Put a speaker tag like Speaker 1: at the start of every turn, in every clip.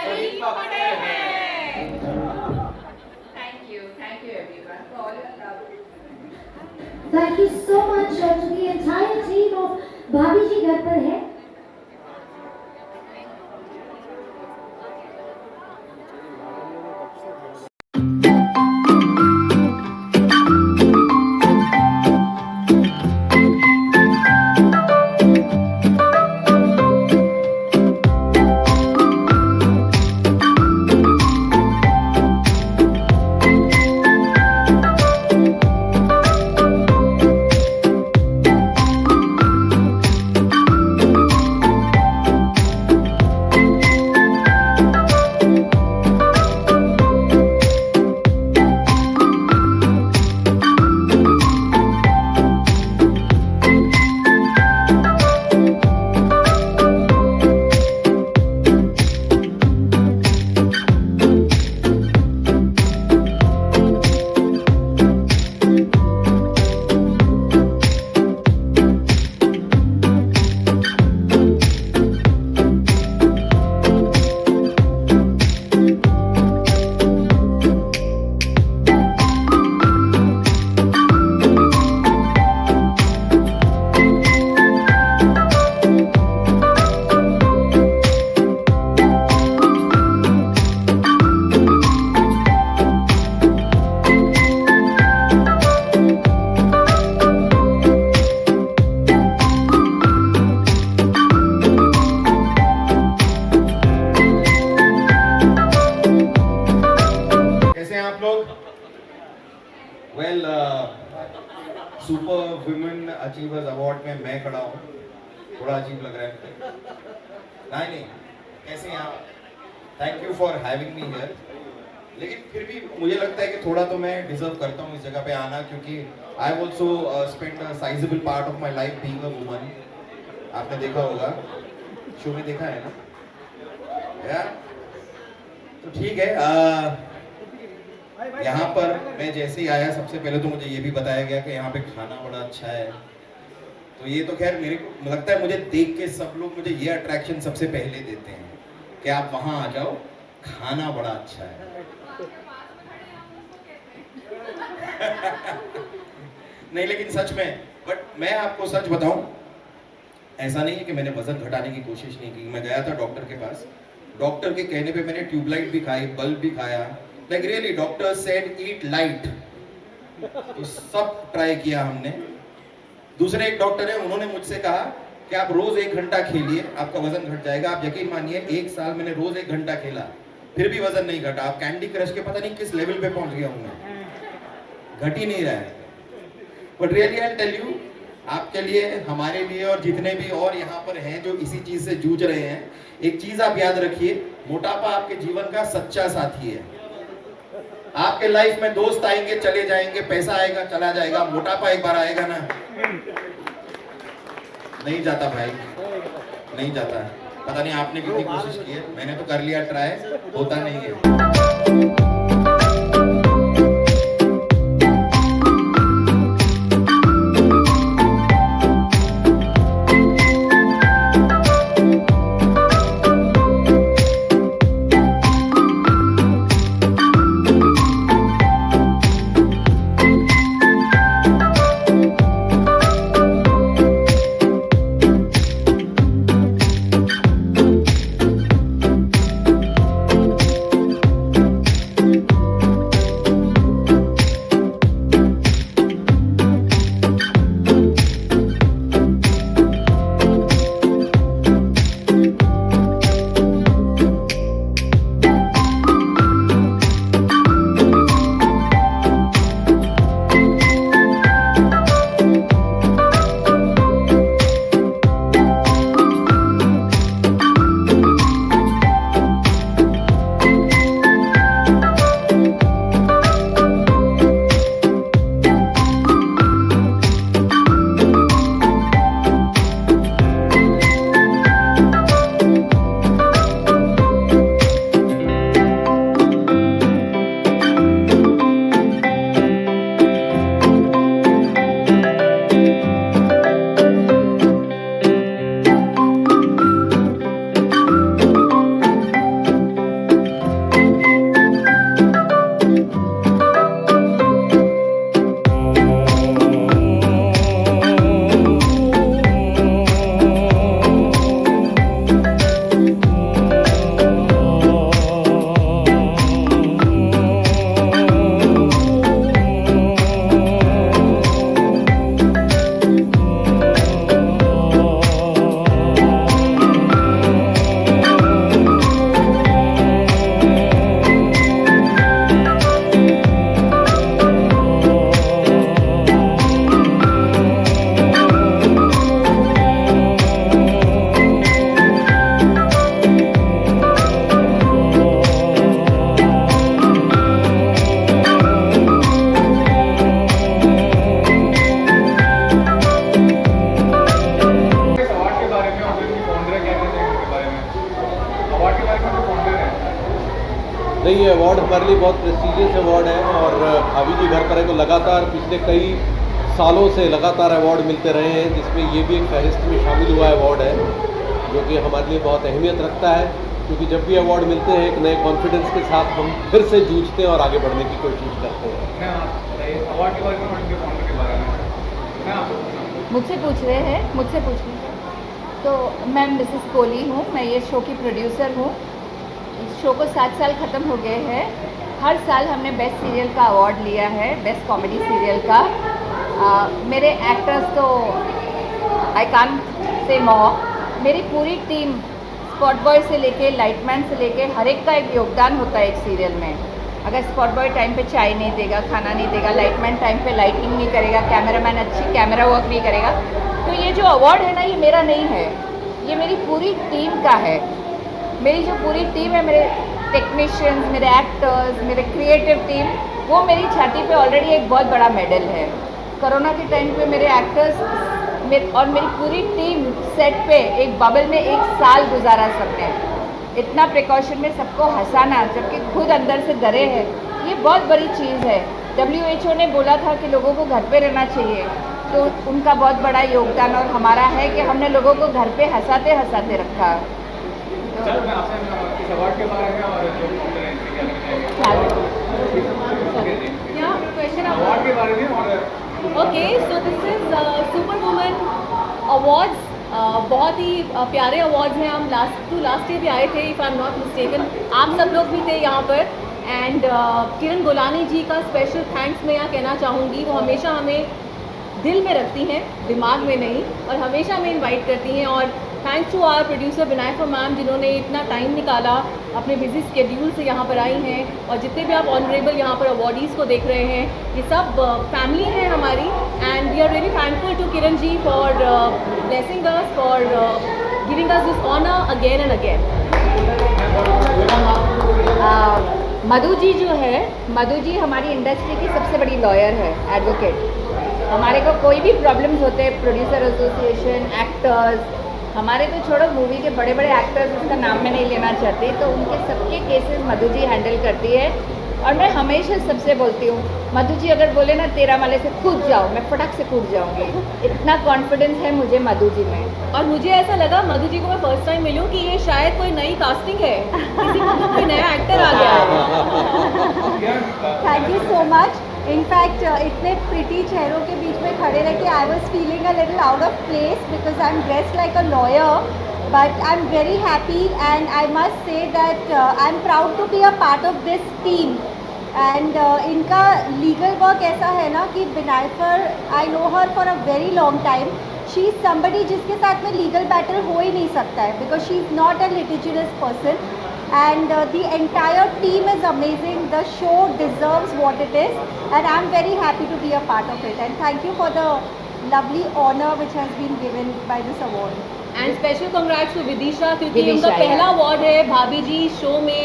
Speaker 1: वही पकते हैं।
Speaker 2: Thank you everyone for all your love.
Speaker 3: Thank you so much to the entire team of भाभी जी घर पर है।
Speaker 1: Well super women achievers award में मैं खड़ा हूँ, थोड़ा अजीब लग रहा है। नहीं, कैसे हैं आप? Thank you for having me here. लेकिन फिर भी मुझे लगता है कि थोड़ा तो मैं डिजर्व करता हूँ इस जगह पे आना, क्योंकि I also spend a sizeable part of my life being a woman. आपने देखा होगा, शो में देखा है ना यार? तो ठीक है, यहाँ पर मैं जैसे ही आया सबसे पहले तो मुझे ये भी बताया गया कि यहाँ पे खाना बड़ा अच्छा है। तो ये तो खैर मेरे को लगता है, मुझे देख के सब लोग मुझे ये अट्रैक्शन सबसे पहले देते हैं कि आप वहाँ आ जाओ, खाना बड़ा अच्छा है। नहीं लेकिन सच में, बट मैं आपको सच बताऊं, ऐसा नहीं है कि मैंने वजन घटाने की कोशिश नहीं की। मैं गया था डॉक्टर के पास, डॉक्टर के कहने पे मैंने ट्यूबलाइट भी खाई, बल्ब भी खाया। लाइक रियली डॉक्टर सेड ईट लाइट, तो सब ट्राई किया हमने। दूसरे एक डॉक्टर है, उन्होंने मुझसे कहा कि आप रोज 1 घंटा खेलिए, आपका वजन घट जाएगा। आप यकीन मानिए 1 साल मैंने रोज 1 घंटा खेला, फिर भी वजन नहीं घटा। आप कैंडी क्रश के पता नहीं किस लेवल पे पहुंच गया हूं मैं, घट ही नहीं रहा है। But really I tell you, आपके लिए, हमारे लिए और जितने भी और यहाँ पर हैं जो इसी चीज से जूझ रहे हैं, एक चीज आप याद रखिए, मोटापा आपके जीवन का सच्चा साथी है। आपके लाइफ में दोस्त आएंगे चले जाएंगे, पैसा आएगा चला जाएगा, मोटापा एक बार आएगा ना, नहीं जाता भाई, नहीं जाता। पता नहीं आपने कितनी कोशिश की है, मैंने तो कर लिया ट्राई, होता नहीं है।
Speaker 4: नहीं, ये अवार्ड हमारे लिए बहुत प्रेस्टीजियस अवार्ड है और भाभी जी घर पर है तो लगातार पिछले कई सालों से लगातार अवार्ड मिलते रहे हैं, जिसमें ये भी एक फहरिस्त में शामिल हुआ अवार्ड है, जो कि हमारे लिए बहुत अहमियत रखता है, क्योंकि जब भी अवार्ड मिलते हैं एक नए कॉन्फिडेंस के साथ हम फिर से जूझते हैं और आगे बढ़ने की कोशिश करते हैं।
Speaker 5: अवार्ड के बारे में
Speaker 2: मुझसे पूछ रहे हैं तो मैं मिसेस कोहली हूँ, मैं ये शो की प्रोड्यूसर हूँ। इस शो को 7 साल ख़त्म हो गए हैं। हर साल हमने बेस्ट सीरियल का अवार्ड लिया है, बेस्ट कॉमेडी सीरियल का। मेरे एक्टर्स तो आई कांट से मोर, मेरी पूरी टीम स्पॉट बॉय से लेके लाइटमैन से लेके हर एक का एक योगदान होता है एक सीरियल में। अगर स्पॉट बॉय टाइम पे चाय नहीं देगा, खाना नहीं देगा, लाइटमैन टाइम पे लाइटिंग नहीं करेगा, कैमरामैन अच्छी कैमरा वर्क नहीं करेगा, तो ये जो अवार्ड है ना, ये मेरा नहीं है, ये मेरी पूरी टीम का है। मेरी जो पूरी टीम है, मेरे टेक्नीशियंस, मेरे एक्टर्स, मेरे क्रिएटिव टीम, वो मेरी छाती पे ऑलरेडी एक बहुत बड़ा मेडल है। कोरोना के टाइम पे मेरे एक्टर्स और मेरी पूरी टीम सेट पे एक बबल में 1 साल गुजारा सबने। इतना प्रिकॉशन में सबको हंसाना, जबकि खुद अंदर से डरे हैं, ये बहुत बड़ी चीज़ है। WHO ने बोला था कि लोगों को घर पे रहना चाहिए, तो उनका बहुत बड़ा योगदान और हमारा है कि हमने लोगों को घर पे हंसाते हंसाते रखा।
Speaker 5: चलो मैं आपसे इस अवार्ड के बारे में और अवार्ड के बारे में और
Speaker 6: Okay, so this is Super Woman Awards. बहुत ही प्यारे अवार्ड्स हैं। हम लास्ट ईयर भी आए थे, if I am not mistaken. आप सब लोग भी थे यहाँ पर। एंड किरण गोलानी जी का स्पेशल थैंक्स मैं यहाँ कहना चाहूँगी। वो हमेशा हमें दिल में रखती हैं, दिमाग में नहीं, और हमेशा हमें इनवाइट करती हैं। और thanks to our producer Vinayaka ma'am, जिन्होंने इतना टाइम निकाला, अपने बिजी स्केड्यूल से यहाँ पर आई हैं। और जितने भी आप ऑनरेबल यहाँ पर अवार्डीज़ को देख रहे हैं, ये सब फैमिली है हमारी। And we are very thankful to Kiran ji for blessing us, for giving us this honour again and again.
Speaker 2: Madhu ji जो है, मधु जी हमारी इंडस्ट्री की सबसे बड़ी लॉयर है, एडवोकेट। हमारे को कोई भी प्रॉब्लम्स होते हैं, प्रोड्यूसर एसोसिएशन, एक्टर्स, हमारे तो छोड़ो, मूवी के बड़े बड़े एक्टर्स, उसका नाम मैं नहीं लेना चाहती, तो उनके सबके केसेस मधु जी हैंडल करती है। और मैं हमेशा सबसे बोलती हूँ, मधु जी अगर बोले ना 13 माले से कूद जाओ, मैं फटक से कूद जाऊँगी। इतना कॉन्फिडेंस है मुझे मधु जी में।
Speaker 6: और मुझे ऐसा लगा मधु जी को मैं फर्स्ट टाइम मिलूँ कि ये शायद कोई नई कास्टिंग है, किसी को तो कोई नया एक्टर आ गया है।
Speaker 7: Thank you so much. In fact इतने प्रिटी चेहरों के बीच में खड़े रह के I was feeling a little out of place because I am dressed like a lawyer, but I am very happy and I must say that I am proud to be a part of this team. And इनका legal work ऐसा है ना कि Vinayakar, I know her for a very long time. She is somebody जिसके साथ में legal battle हो ही नहीं सकता है, because she is not a litigious person. And the entire team is amazing. The show deserves what it is, and I'm very happy to be a part of it. And thank you for the lovely honor which has been given by this award.
Speaker 6: And special congrats to Vidisha, क्योंकि
Speaker 2: विदिशा,
Speaker 6: उनका पहला award है भाभी जी show में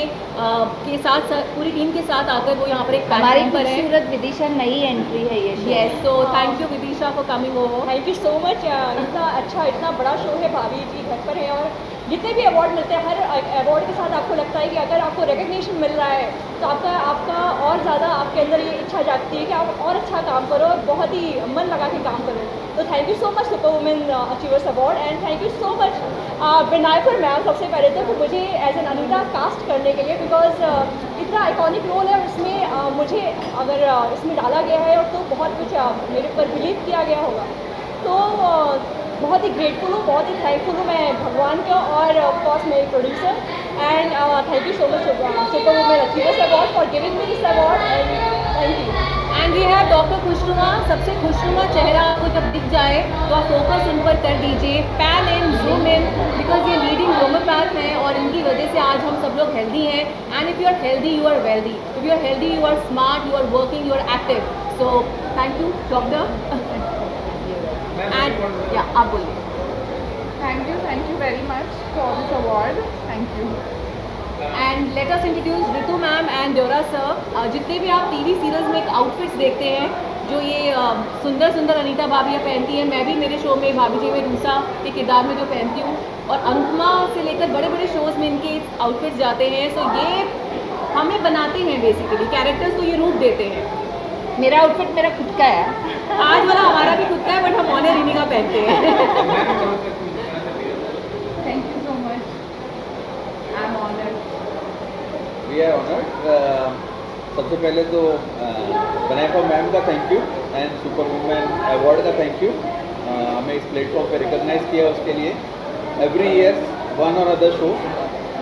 Speaker 6: के साथ पूरी team के साथ आकर वो यहाँ पर एक
Speaker 2: हमारी
Speaker 6: प्लेटफॉर्म पर है।
Speaker 2: खूबसूरत विदिशा नई एंट्री है ये show.
Speaker 6: Yes, so thank you Vidisha for coming over.
Speaker 8: Thank you so much. इतना अच्छा, इतना बड़ा शो है, भाभी जी घर पर है, और जितने भी अवार्ड मिलते हैं, हर अवार्ड के साथ आपको लगता है कि अगर आपको रिकग्निशन मिल रहा है तो आपका और ज़्यादा आपके अंदर ये इच्छा जागती है कि आप और अच्छा काम करो, और बहुत ही मन लगा के काम करो। तो thank you so much super women achievers award, and thank you so much Vinayakar ma'am सबसे पहले तो मुझे एज एन अनीता कास्ट करने के लिए, बिकॉज इतना आइकॉनिक रोल है, उसमें मुझे अगर इसमें डाला गया है और तो बहुत कुछ मेरे ऊपर बिलीव किया गया होगा, तो बहुत ही ग्रेटफुल हूँ, बहुत ही थैंकफुल हूँ मैं भगवान का और ऑफकोर्स मेरे producer. And thank you so much super women achievers award for giving me this award, and thank you.
Speaker 6: And we have doctor Khushnuma. सबसे खुशनुमा चेहरा आपको जब दिख जाए तो आप फोकस उन पर कर दीजिए, pan in, zoom in, because ये लीडिंग होम्योपैथ हैं और इनकी वजह से आज हम सब लोग हेल्दी हैं। And if you are healthy you are wealthy, if you are healthy you are smart, you are working, you are active. So thank you doctor. And या आप बोलिए।
Speaker 2: Thank you very much for this award. Thank you.
Speaker 6: And let us introduce Ritu ma'am and Dyora sir. जितने भी आप TV serials में outfits देखते हैं, जो ये सुंदर सुंदर अनीता भाभियाँ पहनती हैं, मैं भी मेरे शो में भाभी जी में रूसा के किरदार में जो पहनती हूँ, और अंकमा से लेकर बड़े बड़े शोज़ में इनके आउटफिट्स जाते हैं। सो ये हमें बनाते हैं बेसिकली, कैरेक्टर्स को ये रूप देते हैं।
Speaker 2: मेरा आउटफिट मेरा खुद का है।
Speaker 6: आज वाला हमारा भी खुद का है, बट हम ऑनर इन्हीं का पहनते हैं।
Speaker 2: Thank you so much, I am honoured.
Speaker 9: We are honoured. सबसे पहले तो बनाएफा मैम का thank you and super women award का थैंक यू। हमें इस प्लेटफॉर्म पे रिकॉग्नाइज किया उसके लिए। एवरी ईयर वन और other show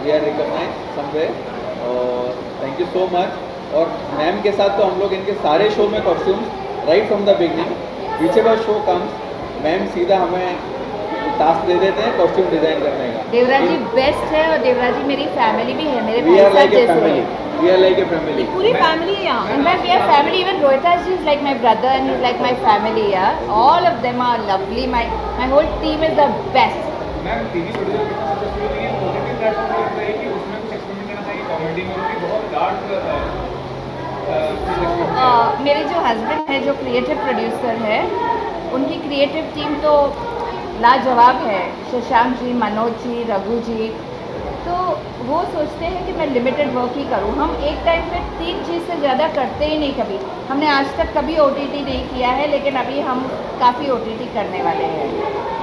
Speaker 9: we are recognise somewhere, और थैंक यू सो मच। और मैम के साथ तो हम लोग इनके सारे शो में costumes right from the beginning, which ever show comes ma'am सीधा हमें टास्क दे देते हैं कॉस्ट्यूम डिजाइन करने का।
Speaker 2: देवराज जी बेस्ट है, और देवराज जी मेरी फैमिली भी है, मेरे
Speaker 9: वी
Speaker 2: भाई
Speaker 9: आर लाइक
Speaker 2: साहब
Speaker 9: ए
Speaker 2: जैसे
Speaker 9: फैमिली,
Speaker 2: हैं।
Speaker 9: We are like a family.
Speaker 6: पूरी फैमिली है यहाँ।
Speaker 2: In fact, we are family. Even Rohita ji is like my brother and he's like my family. Yeah, all of them are lovely. My whole team is the best.
Speaker 5: Ma'am TV producer कितना successful है, OTT platform पर लगता है कि उसमें कुछ experiment करना चाहिए, कॉमेडी में भी बहुत डार्क।
Speaker 2: मेरे जो हस्बैंड है, जो क्रिएटिव प्रोड्यूसर है, उनकी क्रिएटिव टीम तो लाजवाब है। शशांक जी, मनोज जी, रघु जी, तो वो सोचते हैं कि मैं लिमिटेड वर्क ही करूं। हम एक टाइम पे 3 चीज़ से ज़्यादा करते ही नहीं कभी। हमने आज तक कभी OTT नहीं किया है, लेकिन अभी हम काफ़ी OTT करने वाले हैं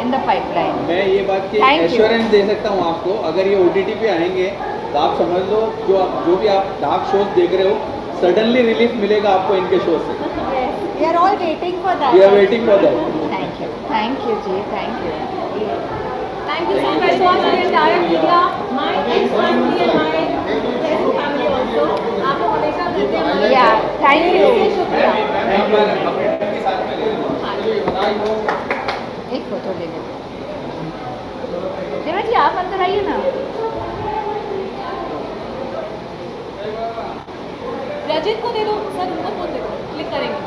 Speaker 2: इन द पाइपलाइन।
Speaker 9: मैं ये बात की एश्योरेंस दे सकता हूँ आपको, अगर ये OTT पे आएंगे तो आप समझ लो जो भी आप डार्क शोज देख रहे हो, सडनली रिलीफ मिलेगा आपको इनके शो से।
Speaker 7: We are all waiting for that.
Speaker 9: We are waiting for that.
Speaker 2: Thank you ji, thank you.
Speaker 6: Thank you so much for the entire media, my ex-family and my present family also. आप लोग हमेशा मिलते हैं।
Speaker 2: Yeah, thank you.
Speaker 6: शुक्रिया।
Speaker 2: एक photo ले लो। देवराज जी आप अंदर आइए ना।
Speaker 6: रजित को दे दो सर, उनको फोन दे दो, क्लिक करेंगे।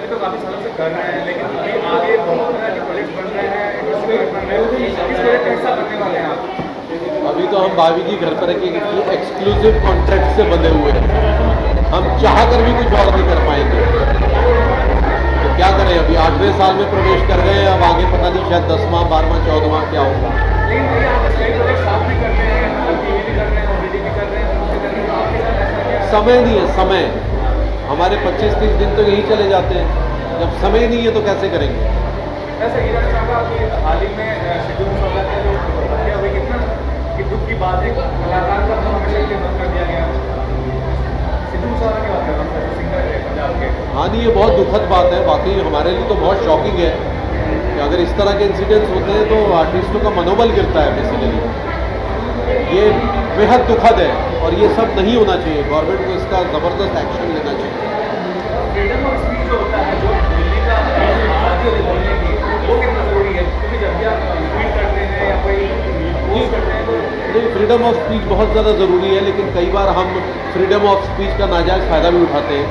Speaker 5: तो काफी सालों से कर रहे हैं, लेकिन अभी आगे बहुत तरह के प्रोजेक्ट बन रहे हैं, इंडस्ट्री बन रहे हैं। किस तरह का हिस्सा बनने वाले हैं आप?
Speaker 4: अभी तो हम भाभी जी घर पर के एक्सक्लूसिव कॉन्ट्रैक्ट से बंधे हुए हैं। हम चाह कर भी कुछ और नहीं कर पाएंगे, तो क्या करें। अभी 8वें साल में प्रवेश कर गए हैं, अब आगे पता नहीं शायद 10वां 12वां 14वां क्या होगा।
Speaker 5: लेकिन भैया आप कई प्रोजेक्ट साथ भी कर रहे हैं, टीवी भी कर रहे हैं, OTT भी कर रहे हैं, उससे कर रहे हैं, तो आपके साथ ऐसा क्या?
Speaker 4: समय नहीं है, समय हमारे 25-30 दिन तो यहीं चले जाते हैं। जब समय नहीं है तो कैसे करेंगे।
Speaker 5: वैसे ये जानना चाहूँगा कि हाल ही में सिद्धू मूसेवाला की जो हत्या हुई, कितना कि दुख की बात है, कलाकार का तो हमेशा के बंद कर दिया गया। सिद्धू मूसेवाला की बात कर रहा हूँ, जो सिंगर है पंजाब के।
Speaker 4: हाँ नहीं, ये बहुत दुखद बात है, वाकई हमारे लिए तो बहुत शॉकिंग है कि अगर इस तरह के इंसिडेंट्स होते हैं तो आर्टिस्टों का मनोबल गिरता है बेसिकली। ये बेहद दुखद है और ये सब नहीं होना चाहिए। गवर्नमेंट को इसका ज़बरदस्त एक्शन लेना चाहिए।
Speaker 5: फ्रीडम ऑफ स्पीच जो होता है, जो दिल्ली का आज़ादी है बोलने की, वो कितना ज़रूरी है? क्योंकि जब भी आप ट्वीट करते हैं या कोई पोस्ट करते हैं तो
Speaker 4: नहीं, फ्रीडम ऑफ स्पीच बहुत ज़्यादा ज़रूरी है, लेकिन कई बार हम फ्रीडम ऑफ स्पीच का नाजायज़ फ़ायदा भी उठाते हैं।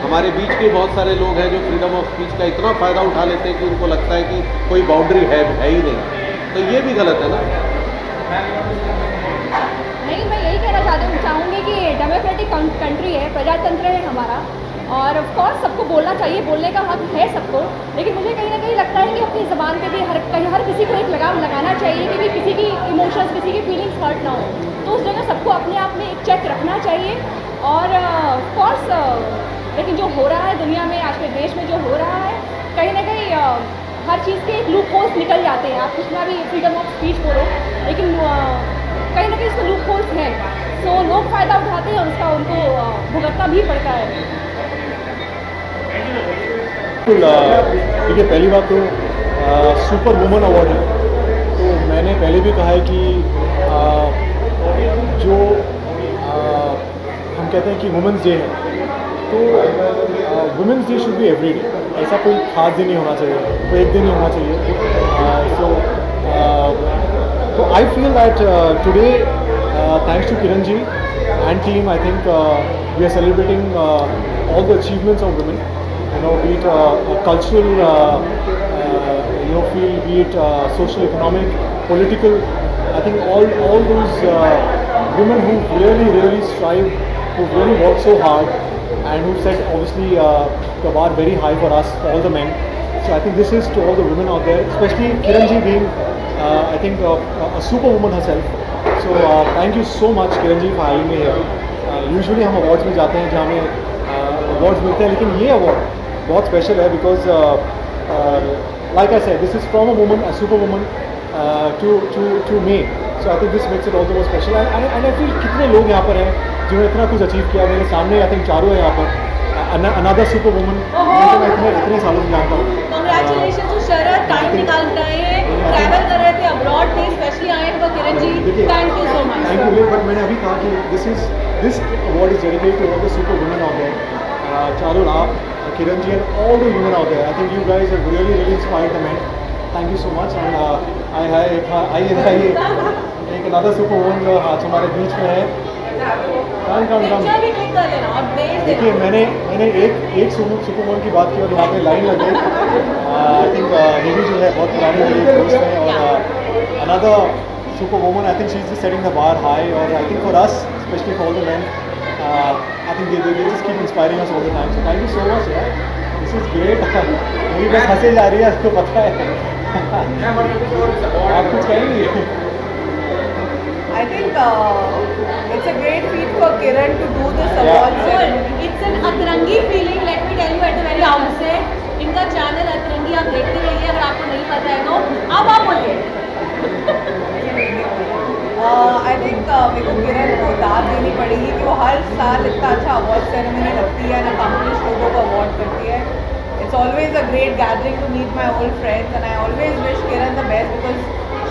Speaker 4: हमारे बीच के बहुत सारे लोग हैं जो फ्रीडम ऑफ स्पीच का इतना फ़ायदा उठा लेते हैं कि उनको लगता है कि कोई बाउंड्री है ही नहीं, तो ये भी गलत है ना।
Speaker 8: नहीं, मैं यही कहना चाहूँगी कि डेमोक्रेटिक कंट्री है, प्रजातंत्र है हमारा, और ऑफ कोर्स सबको बोलना चाहिए, बोलने का हक है सबको। लेकिन मुझे कहीं ना कहीं लगता है कि अपनी ज़बान पे भी हर किसी को एक लगाम लगाना चाहिए कि किसी की इमोशंस, किसी की फीलिंग्स हर्ट ना हो। तो उस जगह सबको अपने आप में एक चेक रखना चाहिए। और ऑफ कोर्स लेकिन जो हो रहा है दुनिया में, आज के देश में जो हो रहा है, कहीं ना कहीं हर चीज़ के एक लूप होल्स निकल जाते हैं। आप कितना भी फ्रीडम ऑफ स्पीच बोलो, लेकिन कहीं ना कहीं इसमें लूप होल्स हैं, सो लोग फ़ायदा उठाते हैं और उसका उनको भुगतना भी पड़ता है।
Speaker 10: ठीक है, पहली बात तो सुपर वुमन अवार्ड है, तो मैंने पहले भी कहा है कि जो हम कहते हैं कि वुमेंस डे है, तो women's day should be every day. ऐसा कोई खास दिन नहीं होना चाहिए, कोई एक दिन नहीं होना चाहिए। So I feel that today, thanks to Kiran ji and team, I think we are celebrating all the achievements of women. You know, be it a cultural, field, be it social, economic, political. I think all those women who really strive, who really work so hard, and who set obviously the bar very high for us, all the men. So I think this is to all the women out there, especially Kiran ji being I think a superwoman herself. So thank you so much Kiran ji for having me here. Usually हम awards में जाते हैं जहाँ हमें awards मिलते हैं, लेकिन ये award बहुत special है because like I said, this is from a woman, a superwoman to me. So I think this makes it all the more special. And I feel कितने लोग यहाँ पर हैं जिन्होंने इतना कुछ अचीव किया. मेरे सामने I think चारों है यहाँ पर. Another superwoman जिनको मैं इतने सालों से जानता हूँ.
Speaker 6: Congratulations to Sharad, टाइम निकाल कर आए हैं, ट्रैवल कर रहे थे अब्रॉड में, स्पेशली आए हैं for Kiran ji. Thank you so much.
Speaker 10: Thank you. But मैंने अभी कहा कि this award is dedicated to all the super women out there. Charul, aap, Kiran ji, and all the women out there. I think you guys have really inspired the men. Thank you so much. And एक another superwoman जो आज हमारे बीच में है. देखिए मैंने एक superwoman की बात की और यहाँ पे लाइन लग गई. आई थिंक निधि जो है बहुत पुरानी मेरी दोस्त है, और another superwoman, I think she's just setting the bar high, और I think for us, especially for all the men, I think they just keep inspiring us all the time. So thank you so much यार. This is great. मेरी बस हंसे जा रही है, आपको पता है. आप कुछ कहेंगे?
Speaker 6: I think it's a great feat for Kiran to do this award. It's an Atrangi feeling. Let me tell you at the very outset. इनका चैनल अतरंगी आप देखते रहिए, अगर आपको नहीं पता है तो अब आप बोलिए. I think मेरे को किरण को दाद देनी पड़ेगी कि वो हर साल इतना अच्छा अवार्ड सेरेमनी रखती है, अकम्पलिश्ड लोगों को अवार्ड करती है. It's always a great gathering to meet my old friends, and I always wish Kiran the best because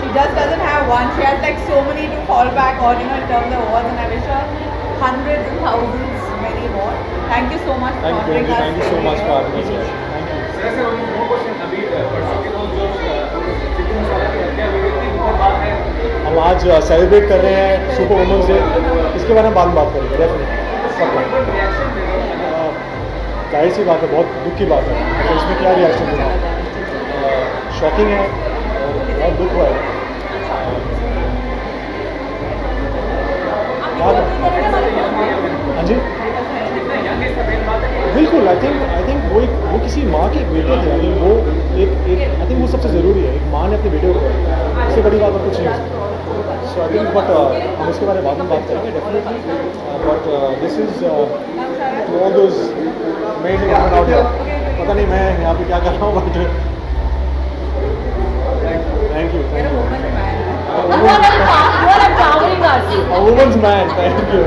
Speaker 6: she just doesn't have one. She has like so many to fall back on, in terms of awards, and I wish her hundreds and thousands many more. Thank you so much for honoring us.
Speaker 10: Thank you so much for having us here. Thank you.
Speaker 5: Sir one more question. अभी परसों के रोज जो सिद्धू मूसेवाला की हत्या हुई थी, वो बात है.
Speaker 10: हम आज सेलिब्रेट कर रहे हैं सुपर वुमेन्स डे. इसके बारे में बाद में बात करेंगे डेफिनेटली. जाहिर सी बात है, बहुत दुख की बात है. तो इसमें क्या रिएक्शन देना, शॉकिंग है और बहुत दुख हुआ है. हाँ जी बिल्कुल. आई थिंक वो किसी माँ के बेटे थे. आई थिंक वो आई थिंक वो सबसे ज़रूरी है. एक माँ ने अपने बेटे को, इससे बड़ी बात और कुछ नहीं हो सकती. सो आई थिंक बट हम इसके बारे में बाद में बात करेंगे definitely. But this is to all those men women out here. पता नहीं मैं यहाँ पे क्या कर रहा हूँ, but thank you. Women's man. Thank you.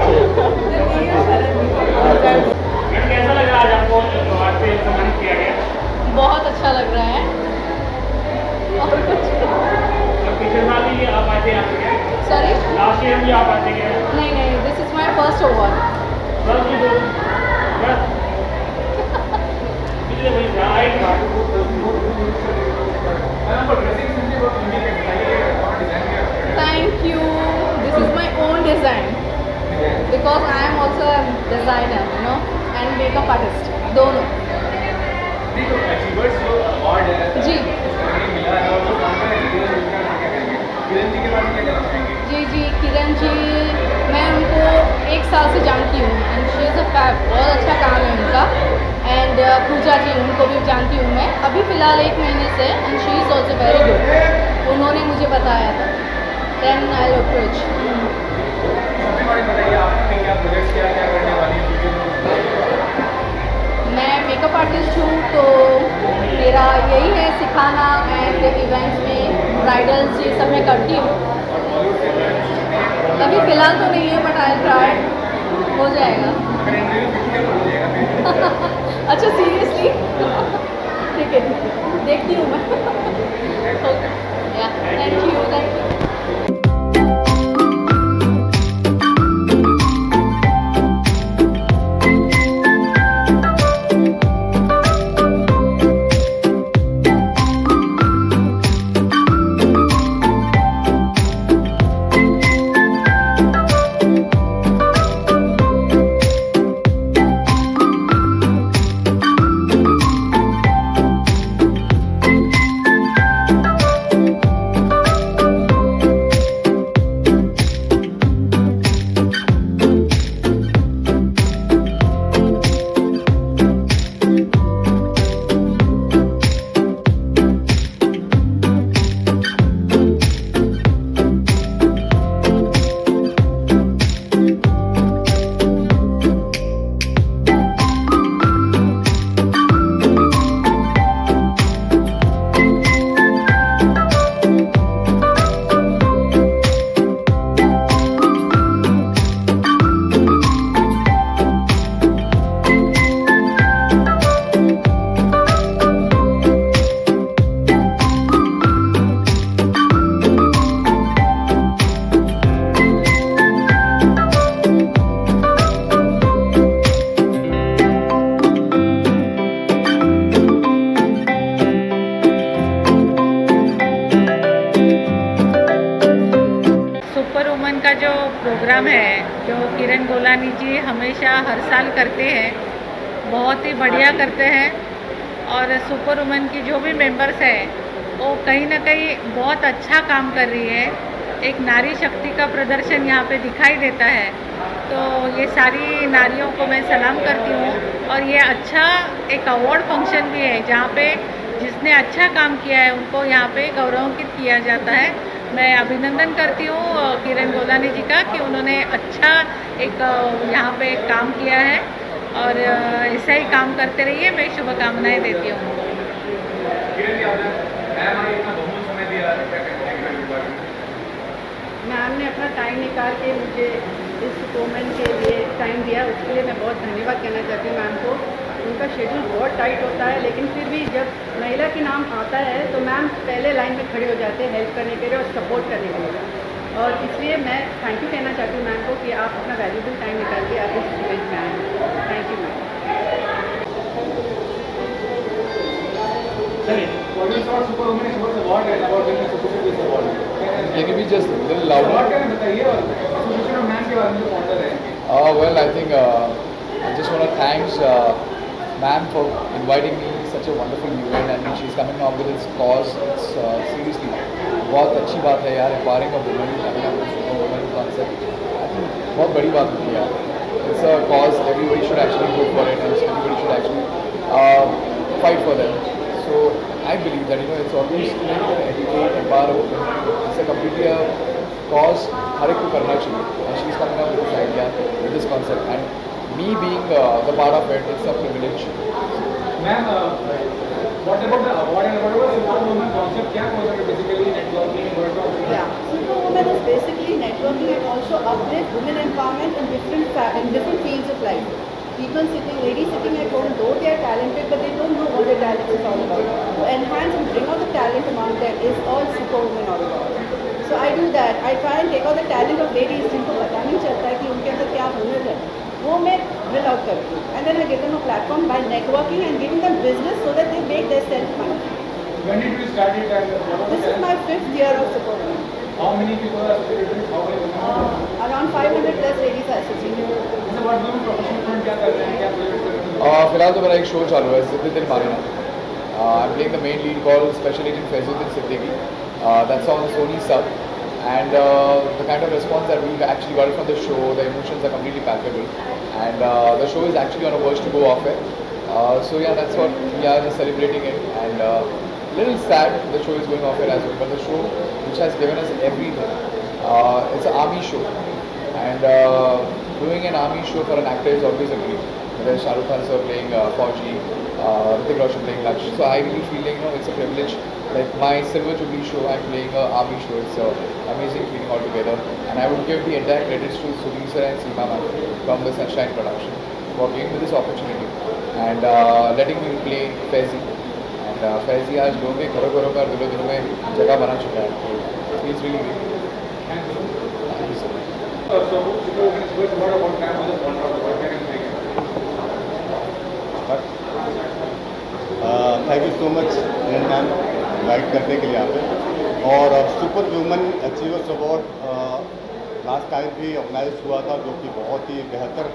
Speaker 5: कैसा लग रहा है आज आपको अवार्ड से सम्मानित किया गया?
Speaker 6: बहुत अच्छा लग रहा है. और कुछ
Speaker 5: पिछले साल भी आप आते हैं आपके?
Speaker 6: सॉरी,
Speaker 5: लास्ट ईयर भी आप आते हैं?
Speaker 6: नहीं, this is my first award.
Speaker 5: पिछले वही
Speaker 6: thank you. This is my own design because I am also a designer, and makeup artist, दोनों. जी जी किरण जी, मैं उनको 1 साल से जानती हूँ, and she is a fab. बहुत अच्छा काम है उनका. एंड पूजा जी, उनको भी जानती हूँ मैं अभी फ़िलहाल 1 महीने से, and she is also very good. उन्होंने मुझे बताया था. Then I approach. मैं मेकअप आर्टिस्ट हूँ, तो मेरा यही है सिखाना, एंड इवेंट्स में ब्राइडल्स ये सब मैं करती हूँ. अभी फ़िलहाल तो नहीं है, बट आई ट्राई. हो जाएगा. अच्छा सीरियसली? ठीक है, देखती हूँ मैं. Thank you.
Speaker 11: जो प्रोग्राम है जो किरण गोलानी जी हमेशा हर साल करते हैं, बहुत ही बढ़िया करते हैं। और सुपर वुमन की जो भी मेंबर्स हैं वो कहीं ना कहीं बहुत अच्छा काम कर रही है। एक नारी शक्ति का प्रदर्शन यहाँ पे दिखाई देता है। तो ये सारी नारियों को मैं सलाम करती हूँ। और ये अच्छा एक अवार्ड फंक्शन भी है जहाँ पे जिसने अच्छा काम किया है उनको यहाँ पे गौरवान्वित किया जाता है। मैं अभिनंदन करती हूँ किरण गोलानी जी का कि उन्होंने अच्छा एक यहाँ पे काम किया है और ऐसा ही काम करते रहिए। मैं शुभकामनाएं देती हूँ।
Speaker 12: मैम ने अपना टाइम निकाल के मुझे इस वुमेन के लिए टाइम दिया, उसके लिए मैं बहुत धन्यवाद कहना चाहती हूँ मैम को। उनका शेड्यूल बहुत टाइट होता है, लेकिन फिर भी जब महिला के नाम आता है तो मैम पहले लाइन में खड़े हो जाते हैं हेल्प करने के लिए और सपोर्ट करने के लिए। और इसलिए मैं थैंक यू कहना चाहती हूँ मैम को कि आप अपना वैल्यूबल टाइम निकाल के आप इस इवेंट में आए। Thank you ma'am.
Speaker 13: Can you be just a little louder? Well, I think I just want to thank ma'am for inviting me such a wonderful event, and she's coming up with this cause. It's seriously बहुत अच्छी बात है यार, empowering a woman, having a woman concept. I think बहुत बड़ी बात होती है यार. It's a cause everybody should actually go for it, and everybody should actually fight for them. So I believe that it's always educate, empower a woman. It's a completely a cause हर एक को करना चाहिए. And she's coming up with this idea, with this concept, and me being the part of it, it's a privilege.
Speaker 5: Ma'am, what about the award and what about the Super Woman concept? क्या concept है basically networking, workshop?
Speaker 12: Yeah, Super Woman is basically networking and also uplift women empowerment in different fields of life. People sitting, ladies sitting at home, though they are talented, but they don't know what their talent is all about. To enhance and bring out the talent among them is all Super Woman all about. So I do that. I try and take out the talent of ladies जिनको पता नहीं चलता है कि उनके अंदर क्या हुनर है, वो मैं drill out करती हूँ. And then I give them a platform by networking and giving them business so that they make their self money.
Speaker 5: When did you start it and what was
Speaker 12: This is my 5th year of Super Woman.
Speaker 5: How many people are associated? How many women?
Speaker 12: Around 500 plus ladies are associated.
Speaker 5: So what women professional front क्या कर रहे हैं, क्या project कर रहे हैं?
Speaker 13: फिलहाल तो मेरा एक शो चालू है, जिद्दीन Marina. I'm playing the main lead called Special Agent Faizuddin Siddiqui. That's on Sony Sub. And the kind of response that we've actually got from the show, the emotions are completely palpable. And the show is actually on a verge to go off air. So yeah, that's what we are just celebrating it. And little sad the show is going off air as well. But the show which has given us everything, it's an army show. And doing an army show for an actor is always a dream. There's Shah Rukh Khan sir playing Fauji, Hrithik Roshan playing Laksh. So I really feel like it's a privilege. Like my Silver Jubilee show, I'm playing an army show. It's an amazing feeling altogether. And I would give the entire credits to Sudhir sir and Seema ma'am from the Sunshine production for giving me this opportunity and letting me play Faizi. And Faizi आज लोगों के घरों घरों का दिलों दिलों में जगह बना चुका है. So it feels really great. Thank you so much.
Speaker 5: So what about ma'am was a sponsor of the work and everything?
Speaker 14: Thank you so much ma'am invite करने के लिए यहाँ पे. और super woman achievers award last time भी organise हुआ था, जो कि बहुत ही बेहतर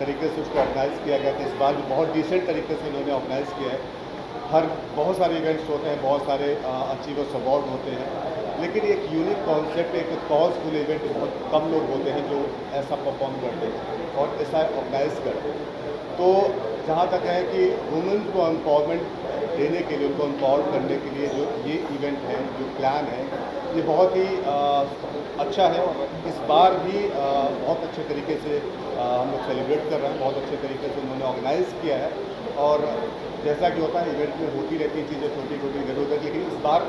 Speaker 14: तरीके से उसको ऑर्गेनाइज किया गया था. इस बार भी बहुत डिसेंट तरीके से इन्होंने ऑर्गेनाइज किया है. बहुत सारे इवेंट्स होते हैं, बहुत सारे अचीवर्स अवार्ड होते हैं, लेकिन एक यूनिक कॉन्सेप्ट, एक कॉजफुल इवेंट बहुत कम लोग होते हैं जो ऐसा परफॉर्म करते हैं और ऐसा ऑर्गेनाइज करते हैं. तो जहाँ तक है कि वुमेन को एम्पावरमेंट देने के लिए, उनको एम्पावर करने के लिए जो ये इवेंट है, जो प्लान है, ये बहुत ही अच्छा है. और इस बार भी बहुत अच्छे तरीके से हम लोग सेलिब्रेट कर रहे हैं, बहुत अच्छे तरीके से उन्होंने ऑर्गेनाइज़ किया है. और जैसा कि होता है इवेंट में होती रहती है चीज़ें छोटी छोटी इधर उधर, लेकिन इस बार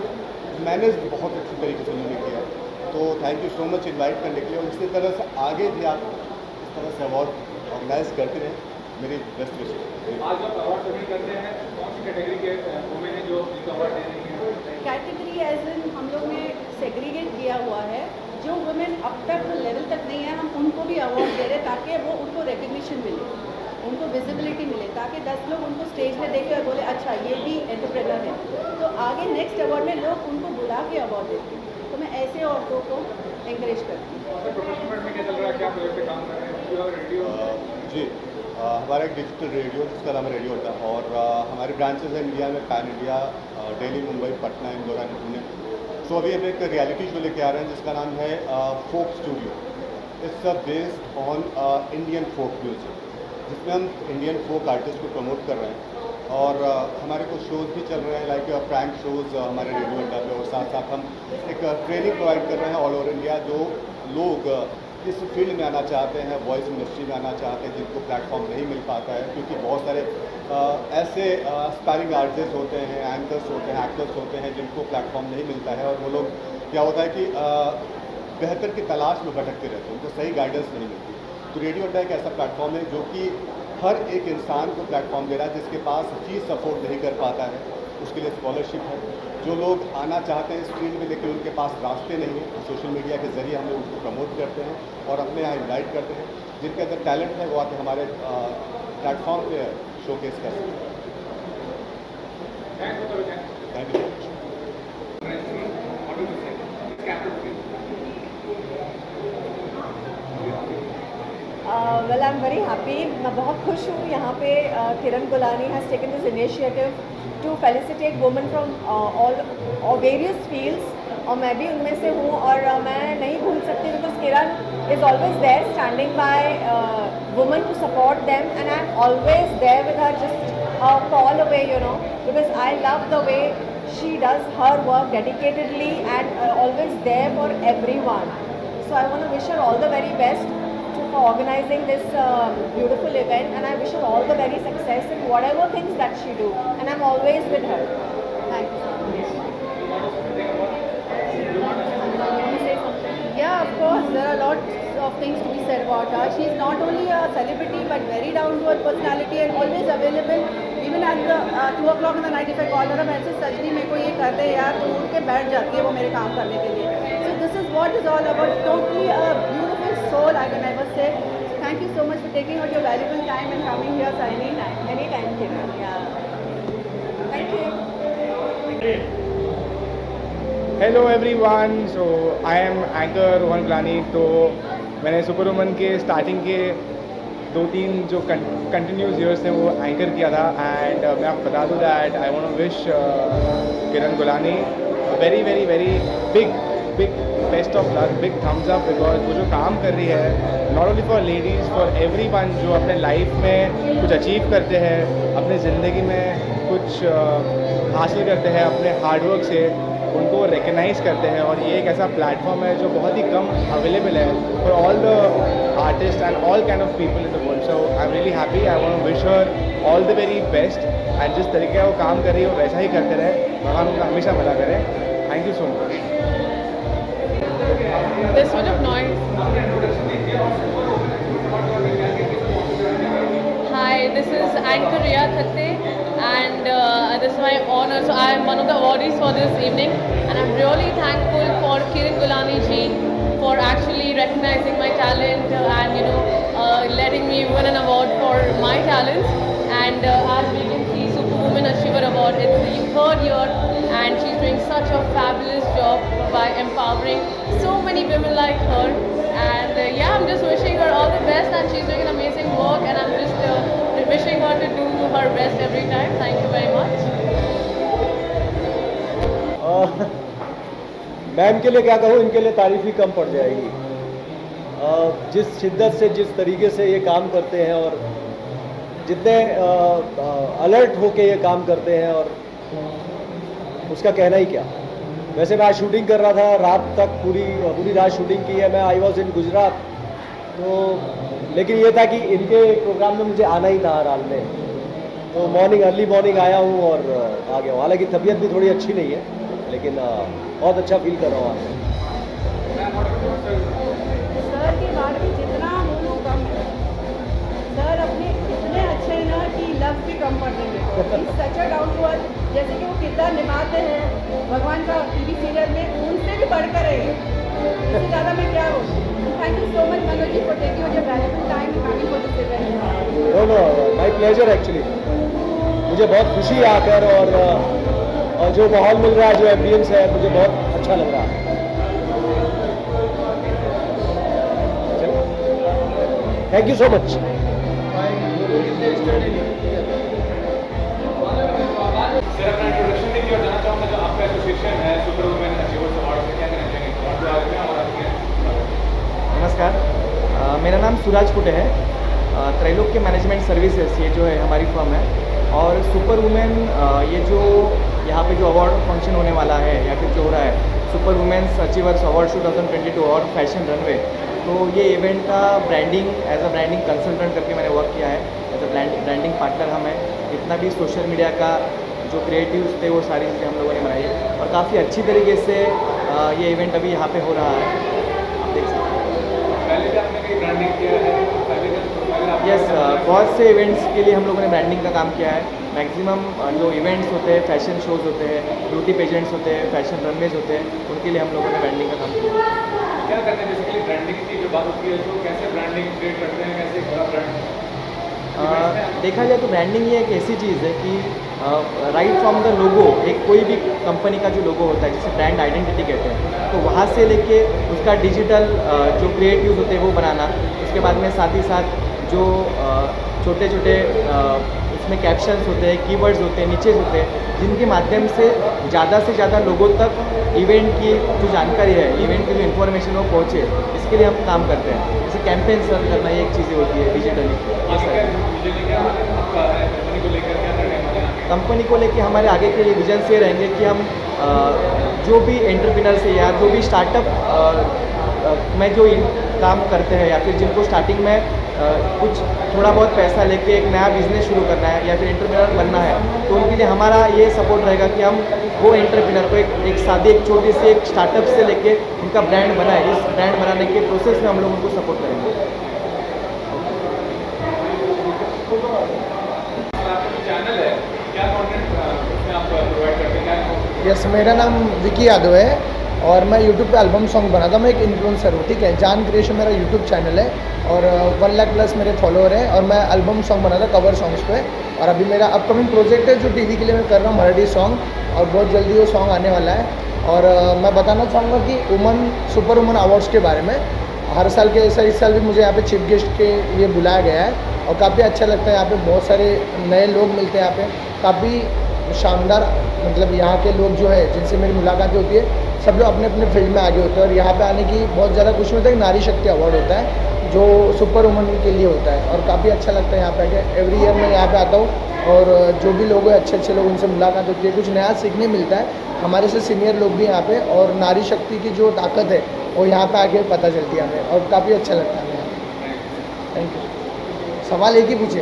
Speaker 14: मैनेज बहुत अच्छी तरीके से उन्होंने किया. तो thank you so much invite करने के लिए. और इसी तरह से आगे भी आप इस तरह से अवार्ड ऑर्गेनाइज करते रहें. मेरी बेस्ट विश.
Speaker 5: आज जब अवार्ड सभी करते हैं, कौन सी कैटेगरी के वुमेन है जो इनको अवार्ड दे रही है?
Speaker 12: कैटेगरी एज इन हम लोग ने सेग्रीगेट किया हुआ है. जो वुमेन अब तक लेवल तक नहीं है, हम उनको भी अवार्ड दे रहे हैं ताकि वो उनको रिकग्निशन मिले, उनको विजिबिलिटी मिले, ताकि 10 लोग उनको स्टेज में देखें और बोले अच्छा ये भी एंटरप्रेन्योर है. तो आगे नेक्स्ट अवार्ड में लोग उनको बुला के अवार्ड देते हैं. तो मैं मैं ऐसे औरतों को एंकरेज करती हूँ।
Speaker 14: जी हमारा एक डिजिटल रेडियो जिसका नाम है रेडियो अड्डा, और हमारे ब्रांचेस हैं इंडिया में, pan India, Delhi, Mumbai, Patna, Indore and Pune. So अभी हम एक रियलिटी शो लेके आ रहे हैं जिसका नाम है folk studio. It's based on Indian folk music, जिसमें हम इंडियन फोक आर्टिस्ट को प्रमोट कर रहे हैं। और हमारे कुछ शोज़ भी चल रहे हैं, लाइक प्रैंक शोज़ हमारे रेडियो अड्डा पे, और साथ साथ हम एक ट्रेनिंग प्रोवाइड कर रहे हैं ऑल ओवर इंडिया। जो लोग इस फील्ड में आना चाहते हैं, वॉइस इंडस्ट्री में आना चाहते हैं, जिनको प्लेटफॉर्म नहीं मिल पाता है, क्योंकि बहुत सारे ऐसे एस्पायरिंग आर्टिस्ट होते हैं, एंकर्स होते हैं, एक्टर्स होते हैं, जिनको प्लेटफॉर्म नहीं मिलता है। और वो लोग क्या होता है कि बेहतर की तलाश में भटकते रहते हैं, उनको सही गाइडेंस नहीं मिलती। तो रेडियो अड्डा एक ऐसा प्लेटफॉर्म है जो कि हर एक इंसान को प्लेटफॉर्म दे रहा है जिसके पास फीस अफोर्ड नहीं कर पाता है, उसके लिए स्कॉलरशिप है। जो लोग आना चाहते हैं इस फील्ड में लेकिन उनके पास रास्ते नहीं है, सोशल मीडिया के जरिए हम लोग उसको प्रमोट करते हैं और अपने यहाँ इन्वाइट करते हैं। जिनके अंदर टैलेंट है वो आके हमारे प्लेटफॉर्म पे शोकेस कर सकते हैं। Thank you.
Speaker 7: Well I am very happy, मैं बहुत खुश हूँ यहाँ पे Kiran Gulani has taken this initiative to felicitate women from all various fields, और मैं भी उनमें से हूँ। और मैं नहीं भूल सकती because Kiran is always there standing by women to support them, and I am always there with her just call away, you know, because I love the way she does her work dedicatedly and always there for everyone. So I want to wish her all the very best for organizing this beautiful event, and I wish her all the very success in whatever things that she do, and I'm always with her. Thank you so much.
Speaker 12: Yeah, of course, there are lots of things to be said about her. She is not only a celebrity but very down to earth personality and always available. Even at the 2 o'clock in the night, if I call her up and say सजनी मेरे को ये कर दे यार, तो उठ के बैठ जाती है वो मेरे काम करने के लिए. So this is what is all about. Totally a beautiful soul, I can never say. So thank you so much for taking out your valuable time and coming here, Saini. Anytime, Kiran. Yeah. Thank you.
Speaker 15: Hello everyone, so I am anchor Rohan Gulani. तो मैंने super woman के starting के 2-3 जो continuous years थे वो anchor किया था। And मैं आपको बता दूँ that I want to wish Kiran Gulani very very very big best of luck, big thumbs up, because वो जो काम कर रही है not only for ladies, for everyone जो अपने लाइफ में कुछ अचीव करते हैं, अपने ज़िंदगी में कुछ हासिल करते हैं अपने हार्डवर्क से, उनको रिकग्नाइज़ करते हैं। और ये एक ऐसा प्लेटफॉर्म है जो बहुत ही कम अवेलेबल है for all the artist and all kind of people in the world. So I am really happy, I want to wish her all the very best, and जिस तरीके वो काम कर रही है वो वैसा ही करते रहे, भगवान उनका हमेशा भला करें। Thank you so much.
Speaker 6: There's so much of noise. Hi, this is Anchor Riya Khatte, and this is my honor. So I am one of the awardees for this evening, and I'm really thankful for Kiran Gulani ji for actually recognizing my talent and letting me win an award for my talents. And as we can see, Superwoman Achiever Award, it's the 3rd year, and she's doing such a fabulous job by empowering so many women like her. And yeah, I'm just wishing her all the best, and she's doing an amazing work, and I'm just wishing her to do her best every time. Thank you very much.
Speaker 10: Ma'am के लिए क्या कहूँ, इनके लिए तारीफ ही कम पड़ जाएगी। जिस शिद्दत से, जिस तरीके से ये काम करते हैं और जितने अलर्ट होके ये काम करते हैं, और उसका कहना ही क्या। वैसे मैं आज शूटिंग कर रहा था, रात तक पूरी रात शूटिंग की है। मैं आई वॉज इन गुजरात, तो लेकिन ये था कि इनके प्रोग्राम में मुझे आना ही था हर हाल में, तो अर्ली मॉर्निंग आया हूँ और आ गया हूँ। हालांकि तबीयत भी थोड़ी अच्छी नहीं है, लेकिन बहुत अच्छा फील कर रहा हूँ।
Speaker 12: सर के बारे में जितना बोलूँ कम है। सर अपने इतने अच्छे हैं ना कि लफ्ज़ भी कम पड़ देंगे। सच डाउन टू अर्थ, जैसे कि वो किरदार निभाते हैं भगवान का टीवी सीरियल में, उनसे भी बढ़कर है। इससे ज़्यादा मैं क्या बोलूँ। Thank you so much Manoj ji for taking your valuable time coming for this event.
Speaker 10: No my pleasure actually. मुझे बहुत खुशी आकर, और जो माहौल मिल रहा है, जो एम्बियंस है, मुझे बहुत अच्छा लग रहा है।
Speaker 16: Thank you so much.
Speaker 5: Sir अपना इंट्रोडक्शन देखिए और जानना चाहूँगा जो आपका एसोसिएशन है सुपर वुमेन अचीवर्स अवार्ड से क्या कहना चाहेंगे और जो आज में हमारा
Speaker 17: नमस्कार, मेरा नाम सूरज पुटे है। त्रैलोक्य मैनेजमेंट सर्विसेज ये जो है हमारी फर्म है, और सुपर वुमेन ये जो यहाँ पे जो अवार्ड फंक्शन होने वाला है या फिर जो हो रहा है सुपर वुमेन्स अचीवर्स अवार्ड 2022 और फैशन रनवे, तो ये इवेंट का branding as a branding consultant करके मैंने वर्क किया है। एज अ ब्रांडिंग पार्टनर हम हैं। जितना भी सोशल मीडिया का जो क्रिएटिव्स थे वो सारी चीज़ें हम लोगों ने बनाई है और काफ़ी अच्छी तरीके से ये इवेंट अभी यहाँ पे हो रहा है, आप देख सकते हैं।
Speaker 5: पहले भी आपने कहीं ब्रांडिंग किया है?
Speaker 17: यस, बहुत से इवेंट्स के लिए हम लोगों ने ब्रांडिंग का काम किया है। मैक्सिमम जो इवेंट्स होते हैं, फैशन शोज़ होते हैं, ब्यूटी पेजेंट्स होते हैं, फैशन रनवेज होते हैं, उनके लिए हम लोगों ने ब्रांडिंग का काम किया है।
Speaker 5: क्या करते हैं बेसिकली ब्रांडिंग की जो बात होती है तो कैसे ब्रांडिंग क्रिएट करते हैं, कैसे एक बड़ा ब्रांड?
Speaker 17: देखा जाए तो ब्रांडिंग ये एक ऐसी चीज़ है कि राइट फ्रॉम द लोगो, एक कोई भी कंपनी का जो लोगो होता है जिसे ब्रांड आइडेंटिटी कहते हैं, तो वहाँ से लेके उसका डिजिटल जो क्रिएटिव्स होते हैं वो बनाना, उसके बाद में साथ ही साथ जो छोटे छोटे उसमें कैप्शंस होते हैं, कीवर्ड्स होते हैं, नीचे होते हैं, जिनके माध्यम से ज़्यादा लोगों तक इवेंट की जो जानकारी है, इवेंट की जो इन्फॉर्मेशन वो पहुँचे, इसके लिए हम काम करते हैं। जैसे कैंपेन सर्व करना ये एक चीज़ें होती है डिजिटली। कंपनी को लेके हमारे आगे के लिए विजन से रहेंगे कि हम जो भी एंटरप्रेन्योर्स है या जो भी स्टार्टअप में जो काम करते हैं या फिर जिनको स्टार्टिंग में कुछ थोड़ा बहुत पैसा लेके एक नया बिजनेस शुरू करना है या फिर एंटरप्रेन्योर बनना है, तो उनके लिए हमारा ये सपोर्ट रहेगा कि हम वो एंटरप्रेन्योर को एक सादी एक छोटी सी एक स्टार्टअप से लेके उनका ब्रांड बनाए। इस ब्रांड बनाने के प्रोसेस में हम लोग उनको सपोर्ट करेंगे।
Speaker 5: चैनल है, क्या कंटेंट उसमें आप प्रोवाइड करते हैं?
Speaker 16: यस, मेरा नाम विकी यादव है और मैं यूट्यूब पे एल्बम सॉन्ग बनाता हूँ। मैं एक इन्फ्लुएंसर हूँ, ठीक है। जान क्रिएशन मेरा यूट्यूब चैनल है और 1 लाख प्लस मेरे फॉलोअर हैं और मैं एल्बम सॉन्ग बनाता हूँ कवर सॉन्ग्स पे। और अभी मेरा अपकमिंग प्रोजेक्ट है जो टीवी के लिए मैं कर रहा हूँ, मराठी सॉन्ग, और बहुत जल्दी वो सॉन्ग आने वाला है। और मैं बताना चाहूँगा कि सुपर वुमन अवार्ड्स के बारे में हर साल के ऐसा इस साल भी मुझे यहाँ पे चीफ गेस्ट के लिए बुलाया गया है और काफ़ी अच्छा लगता है। यहाँ पे बहुत सारे नए लोग मिलते हैं, यहाँ पे काफ़ी शानदार, मतलब यहाँ के लोग जो है जिनसे मेरी मुलाकातें होती है सब लोग अपने अपने फील्ड में आगे होते हैं और यहाँ पे आने की बहुत ज़्यादा खुशी होता है। एक नारी शक्ति अवार्ड होता है जो सुपर वुमन के लिए होता है और काफ़ी अच्छा लगता है यहाँ पे आके। एवरी ईयर मैं यहाँ पे आता हूँ और जो भी लोग हैं अच्छे लोग, उनसे मुलाकात होती है, कुछ नया सीखने मिलता है। हमारे से सीनियर लोग भी यहाँ पे, और नारी शक्ति की जो ताकत है वो यहाँ पे आके पता चलती है हमें और काफ़ी अच्छा लगता है हमें। Thank you. सवाल एक ही पूछे।